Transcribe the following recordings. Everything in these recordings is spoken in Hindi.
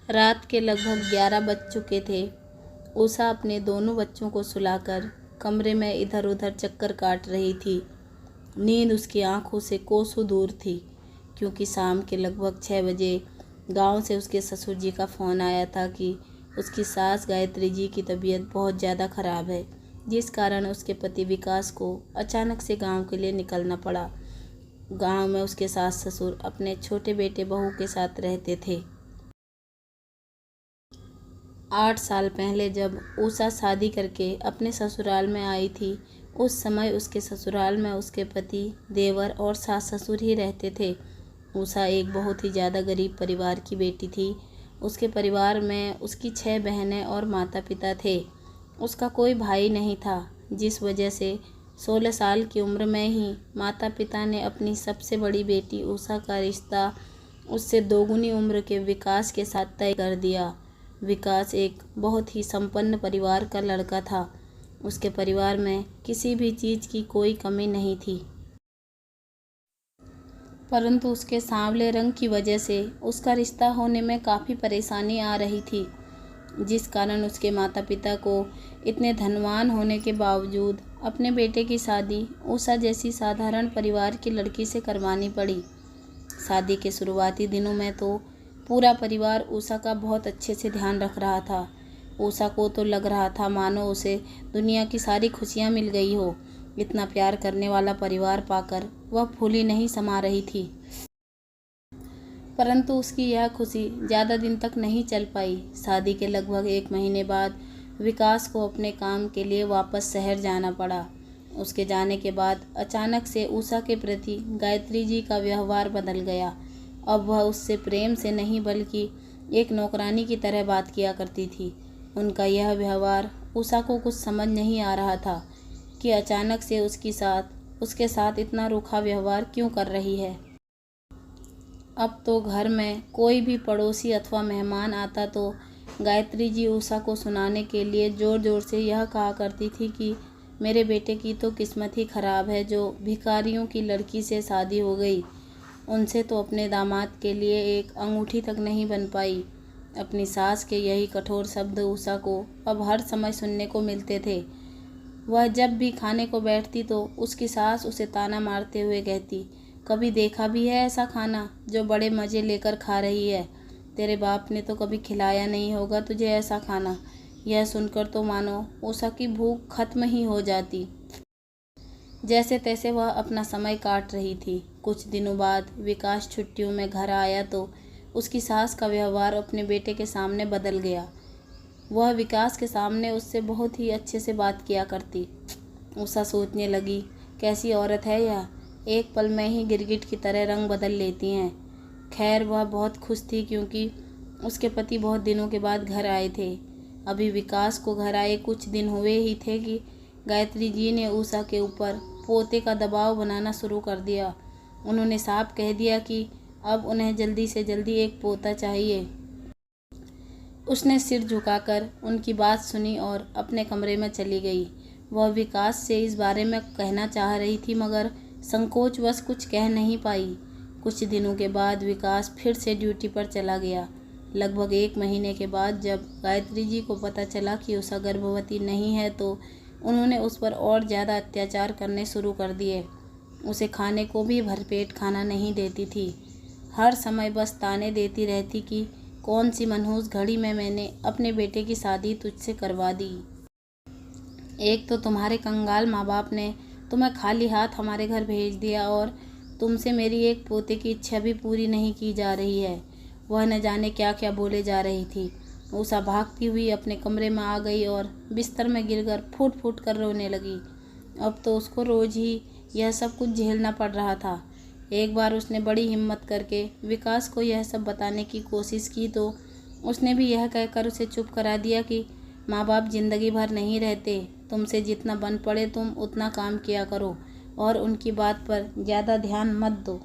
रात के लगभग 11 बज चुके थे। उषा अपने दोनों बच्चों को सुलाकर कमरे में इधर उधर चक्कर काट रही थी। नींद उसकी आंखों से कोसों दूर थी, क्योंकि शाम के लगभग 6 बजे गांव से उसके ससुर जी का फ़ोन आया था कि उसकी सास गायत्री जी की तबीयत बहुत ज़्यादा ख़राब है, जिस कारण उसके पति विकास को अचानक से गांव के लिए निकलना पड़ा। गांव में उसके सास ससुर अपने छोटे बेटे बहू के साथ रहते थे। 8 साल पहले जब उषा शादी करके अपने ससुराल में आई थी, उस समय उसके ससुराल में उसके पति, देवर और सास ससुर ही रहते थे। उषा एक बहुत ही ज़्यादा गरीब परिवार की बेटी थी। उसके परिवार में उसकी 6 बहनें और माता पिता थे। उसका कोई भाई नहीं था, जिस वजह से 16 साल की उम्र में ही माता पिता ने अपनी सबसे बड़ी बेटी उषा का रिश्ता उससे दोगुनी उम्र के विकास के साथ तय कर दिया। विकास एक बहुत ही संपन्न परिवार का लड़का था। उसके परिवार में किसी भी चीज़ की कोई कमी नहीं थी, परंतु उसके सांवले रंग की वजह से उसका रिश्ता होने में काफ़ी परेशानी आ रही थी, जिस कारण उसके माता पिता को इतने धनवान होने के बावजूद अपने बेटे की शादी उषा जैसी साधारण परिवार की लड़की से करवानी पड़ी। शादी के शुरुआती दिनों में तो पूरा परिवार उषा का बहुत अच्छे से ध्यान रख रहा था। उषा को तो लग रहा था मानो उसे दुनिया की सारी खुशियाँ मिल गई हो। इतना प्यार करने वाला परिवार पाकर वह फूली नहीं समा रही थी। परंतु उसकी यह खुशी ज़्यादा दिन तक नहीं चल पाई। शादी के लगभग 1 महीने बाद विकास को अपने काम के लिए वापस शहर जाना पड़ा। उसके जाने के बाद अचानक से उषा के प्रति गायत्री जी का व्यवहार बदल गया। अब वह उससे प्रेम से नहीं बल्कि एक नौकरानी की तरह बात किया करती थी। उनका यह व्यवहार उषा को कुछ समझ नहीं आ रहा था कि अचानक से उसके साथ इतना रूखा व्यवहार क्यों कर रही है। अब तो घर में कोई भी पड़ोसी अथवा मेहमान आता तो गायत्री जी उषा को सुनाने के लिए ज़ोर ज़ोर से यह कहा करती थी कि मेरे बेटे की तो किस्मत ही ख़राब है, जो भिखारियों की लड़की से शादी हो गई। उनसे तो अपने दामाद के लिए एक अंगूठी तक नहीं बन पाई। अपनी सास के यही कठोर शब्द उषा को अब हर समय सुनने को मिलते थे। वह जब भी खाने को बैठती तो उसकी सास उसे ताना मारते हुए कहती, कभी देखा भी है ऐसा खाना जो बड़े मज़े लेकर खा रही है? तेरे बाप ने तो कभी खिलाया नहीं होगा तुझे ऐसा खाना। यह सुनकर तो मानो उषा की भूख खत्म ही हो जाती। जैसे तैसे वह अपना समय काट रही थी। कुछ दिनों बाद विकास छुट्टियों में घर आया तो उसकी सास का व्यवहार अपने बेटे के सामने बदल गया। वह विकास के सामने उससे बहुत ही अच्छे से बात किया करती। उषा सोचने लगी, कैसी औरत है यह, एक पल में ही गिरगिट की तरह रंग बदल लेती हैं। खैर वह बहुत खुश थी, क्योंकि उसके पति बहुत दिनों के बाद घर आए थे। अभी विकास को घर आए कुछ दिन हुए ही थे कि गायत्री जी ने उषा के ऊपर पोते का दबाव बनाना शुरू कर दिया। उन्होंने साफ कह दिया कि अब उन्हें जल्दी से जल्दी एक पोता चाहिए। उसने सिर झुकाकर उनकी बात सुनी और अपने कमरे में चली गई। वह विकास से इस बारे में कहना चाह रही थी, मगर संकोचवश कुछ कह नहीं पाई। कुछ दिनों के बाद विकास फिर से ड्यूटी पर चला गया। लगभग 1 महीने के बाद जब गायत्री जी को पता चला कि उषा गर्भवती नहीं है तो उन्होंने उस पर और ज़्यादा अत्याचार करने शुरू कर दिए। उसे खाने को भी भरपेट खाना नहीं देती थी। हर समय बस ताने देती रहती कि कौन सी मनहूस घड़ी में मैंने अपने बेटे की शादी तुझसे करवा दी। एक तो तुम्हारे कंगाल माँ बाप ने तुम्हें खाली हाथ हमारे घर भेज दिया और तुमसे मेरी एक पोते की इच्छा भी पूरी नहीं की जा रही है। वह न जाने क्या क्या बोले जा रही थी। उषा भागती हुई अपने कमरे में आ गई और बिस्तर में गिरकर फूट फूट कर रोने लगी। अब तो उसको रोज़ ही यह सब कुछ झेलना पड़ रहा था। एक बार उसने बड़ी हिम्मत करके विकास को यह सब बताने की कोशिश की तो उसने भी यह कहकर उसे चुप करा दिया कि माँ बाप जिंदगी भर नहीं रहते, तुमसे जितना बन पड़े तुम उतना काम किया करो और उनकी बात पर ज़्यादा ध्यान मत दो।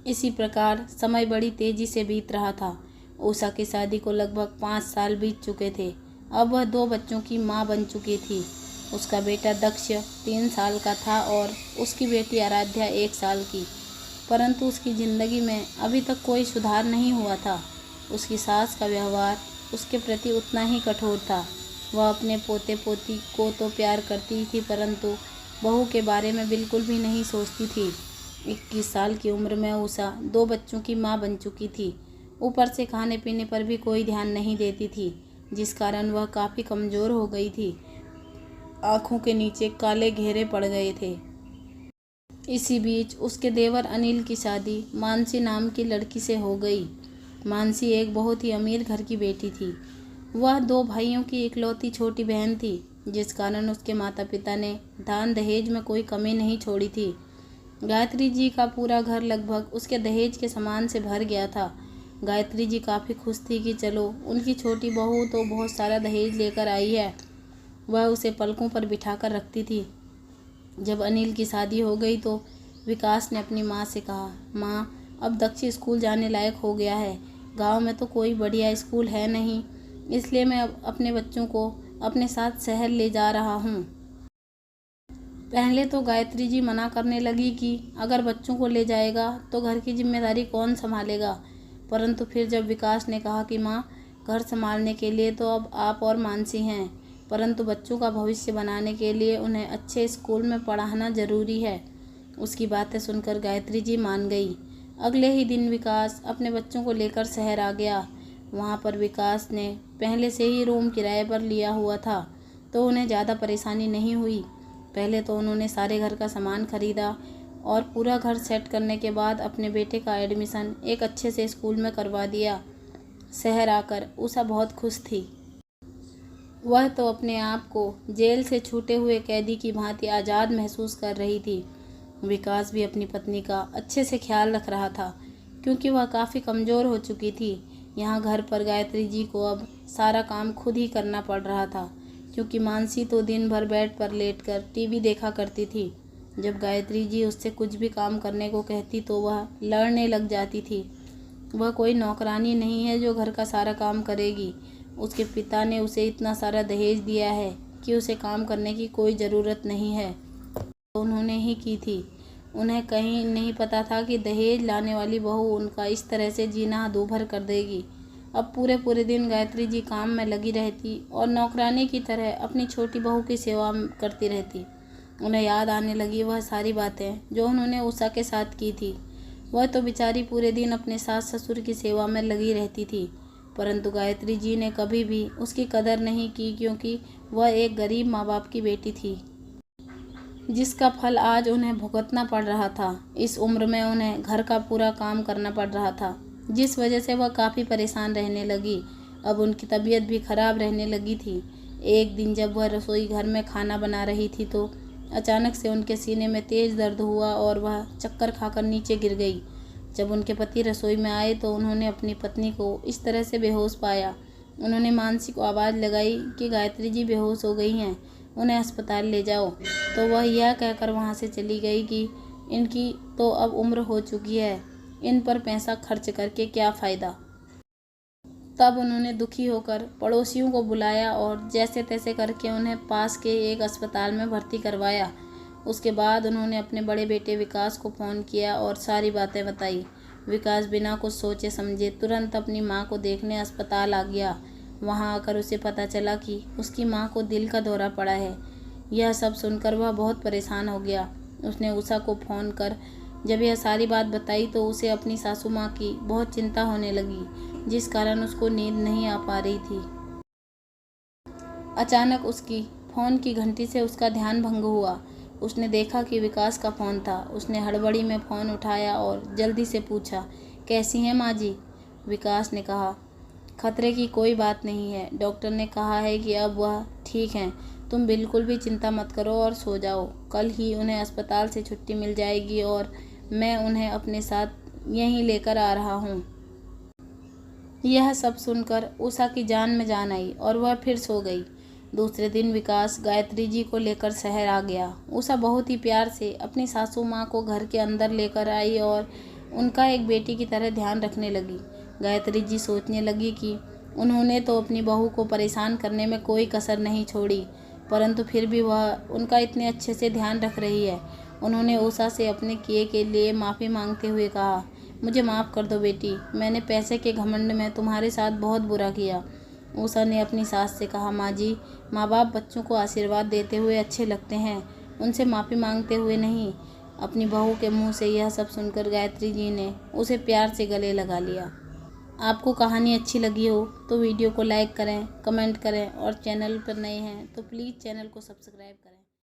इसी प्रकार समय बड़ी तेज़ी से बीत रहा था। उषा की शादी को लगभग 5 साल बीत चुके थे। अब वह 2 बच्चों की माँ बन चुकी थी। उसका बेटा दक्ष 3 साल का था और उसकी बेटी आराध्या 1 साल की। परंतु उसकी ज़िंदगी में अभी तक कोई सुधार नहीं हुआ था। उसकी सास का व्यवहार उसके प्रति उतना ही कठोर था। वह अपने पोते पोती को तो प्यार करती थी, परंतु बहू के बारे में बिल्कुल भी नहीं सोचती थी। 21 साल की उम्र में उषा 2 बच्चों की माँ बन चुकी थी। ऊपर से खाने पीने पर भी कोई ध्यान नहीं देती थी, जिस कारण वह काफ़ी कमज़ोर हो गई थी। आँखों के नीचे काले घेरे पड़ गए थे। इसी बीच उसके देवर अनिल की शादी मानसी नाम की लड़की से हो गई। मानसी एक बहुत ही अमीर घर की बेटी थी। वह 2 भाइयों की इकलौती छोटी बहन थी, जिस कारण उसके माता पिता ने दान दहेज में कोई कमी नहीं छोड़ी थी। गायत्री जी का पूरा घर लगभग उसके दहेज के सामान से भर गया था। गायत्री जी काफ़ी खुश थी कि चलो उनकी छोटी बहू तो बहुत सारा दहेज लेकर आई है। वह उसे पलकों पर बिठाकर रखती थी। जब अनिल की शादी हो गई तो विकास ने अपनी माँ से कहा, माँ अब दक्ष स्कूल जाने लायक हो गया है। गांव में तो कोई बढ़िया स्कूल है नहीं, इसलिए मैं अब अपने बच्चों को अपने साथ शहर ले जा रहा हूँ। पहले तो गायत्री जी मना करने लगी कि अगर बच्चों को ले जाएगा तो घर की जिम्मेदारी कौन संभालेगा, परंतु फिर जब विकास ने कहा कि माँ घर संभालने के लिए तो अब आप और मानसी हैं, परंतु बच्चों का भविष्य बनाने के लिए उन्हें अच्छे स्कूल में पढ़ाना ज़रूरी है, उसकी बातें सुनकर गायत्री जी मान गई। अगले ही दिन विकास अपने बच्चों को लेकर शहर आ गया। वहाँ पर विकास ने पहले से ही रूम किराए पर लिया हुआ था, तो उन्हें ज़्यादा परेशानी नहीं हुई। पहले तो उन्होंने सारे घर का सामान खरीदा और पूरा घर सेट करने के बाद अपने बेटे का एडमिशन एक अच्छे से स्कूल में करवा दिया। शहर आकर उषा बहुत खुश थी। वह तो अपने आप को जेल से छूटे हुए कैदी की भांति आज़ाद महसूस कर रही थी। विकास भी अपनी पत्नी का अच्छे से ख्याल रख रहा था, क्योंकि वह काफ़ी कमज़ोर हो चुकी थी। यहाँ घर पर गायत्री जी को अब सारा काम खुद ही करना पड़ रहा था, क्योंकि मानसी तो दिन भर बेड पर लेटकर टीवी देखा करती थी। जब गायत्री जी उससे कुछ भी काम करने को कहती तो वह लड़ने लग जाती थी। वह कोई नौकरानी नहीं है जो घर का सारा काम करेगी। उसके पिता ने उसे इतना सारा दहेज दिया है कि उसे काम करने की कोई ज़रूरत नहीं है, तो उन्होंने ही की थी। उन्हें कहीं नहीं पता था कि दहेज लाने वाली बहू उनका इस तरह से जीना दूभर कर देगी। अब पूरे दिन गायत्री जी काम में लगी रहती और नौकरानी की तरह अपनी छोटी बहू की सेवा करती रहती। उन्हें याद आने लगी वह सारी बातें जो उन्होंने उषा के साथ की थी। वह तो बेचारी पूरे दिन अपने सास ससुर की सेवा में लगी रहती थी, परंतु गायत्री जी ने कभी भी उसकी कदर नहीं की, क्योंकि वह एक गरीब माँ बाप की बेटी थी, जिसका फल आज उन्हें भुगतना पड़ रहा था। इस उम्र में उन्हें घर का पूरा काम करना पड़ रहा था, जिस वजह से वह काफ़ी परेशान रहने लगी। अब उनकी तबीयत भी खराब रहने लगी थी। एक दिन जब वह रसोई घर में खाना बना रही थी तो अचानक से उनके सीने में तेज़ दर्द हुआ और वह चक्कर खाकर नीचे गिर गई। जब उनके पति रसोई में आए तो उन्होंने अपनी पत्नी को इस तरह से बेहोश पाया। उन्होंने मानसी को आवाज़ लगाई कि गायत्री जी बेहोश हो गई हैं, उन्हें अस्पताल ले जाओ। तो वह यह कहकर वहाँ से चली गई कि इनकी तो अब उम्र हो चुकी है, इन पर पैसा खर्च करके क्या फ़ायदा। तब उन्होंने दुखी होकर पड़ोसियों को बुलाया और जैसे तैसे करके उन्हें पास के एक अस्पताल में भर्ती करवाया। उसके बाद उन्होंने अपने बड़े बेटे विकास को फ़ोन किया और सारी बातें बताई। विकास बिना कुछ सोचे समझे तुरंत अपनी माँ को देखने अस्पताल आ गया। वहाँ आकर उसे पता चला कि उसकी माँ को दिल का दौरा पड़ा है। यह सब सुनकर वह बहुत परेशान हो गया। उसने उषा को फ़ोन कर जब यह सारी बात बताई तो उसे अपनी सासू माँ की बहुत चिंता होने लगी, जिस कारण उसको नींद नहीं आ पा रही थी। अचानक उसकी फ़ोन की घंटी से उसका ध्यान भंग हुआ। उसने देखा कि विकास का फ़ोन था। उसने हड़बड़ी में फ़ोन उठाया और जल्दी से पूछा, कैसी हैं माँ जी? विकास ने कहा, खतरे की कोई बात नहीं है, डॉक्टर ने कहा है कि अब वह ठीक हैं, तुम बिल्कुल भी चिंता मत करो और सो जाओ। कल ही उन्हें अस्पताल से छुट्टी मिल जाएगी और मैं उन्हें अपने साथ यहीं लेकर आ रहा हूँ। यह सब सुनकर उषा की जान में जान आई और वह फिर सो गई। दूसरे दिन विकास गायत्री जी को लेकर शहर आ गया। उषा बहुत ही प्यार से अपनी सासू माँ को घर के अंदर लेकर आई और उनका एक बेटी की तरह ध्यान रखने लगी। गायत्री जी सोचने लगी कि उन्होंने तो अपनी बहू को परेशान करने में कोई कसर नहीं छोड़ी, परंतु फिर भी वह उनका इतने अच्छे से ध्यान रख रही है। उन्होंने उषा से अपने किए के लिए माफ़ी मांगते हुए कहा, मुझे माफ़ कर दो बेटी, मैंने पैसे के घमंड में तुम्हारे साथ बहुत बुरा किया। उषा ने अपनी सास से कहा, माँ जी, माँ बाप बच्चों को आशीर्वाद देते हुए अच्छे लगते हैं, उनसे माफ़ी मांगते हुए नहीं। अपनी बहू के मुंह से यह सब सुनकर गायत्री जी ने उसे प्यार से गले लगा लिया। आपको कहानी अच्छी लगी हो तो वीडियो को लाइक करें, कमेंट करें और चैनल पर नए हैं तो प्लीज़ चैनल को सब्सक्राइब करें।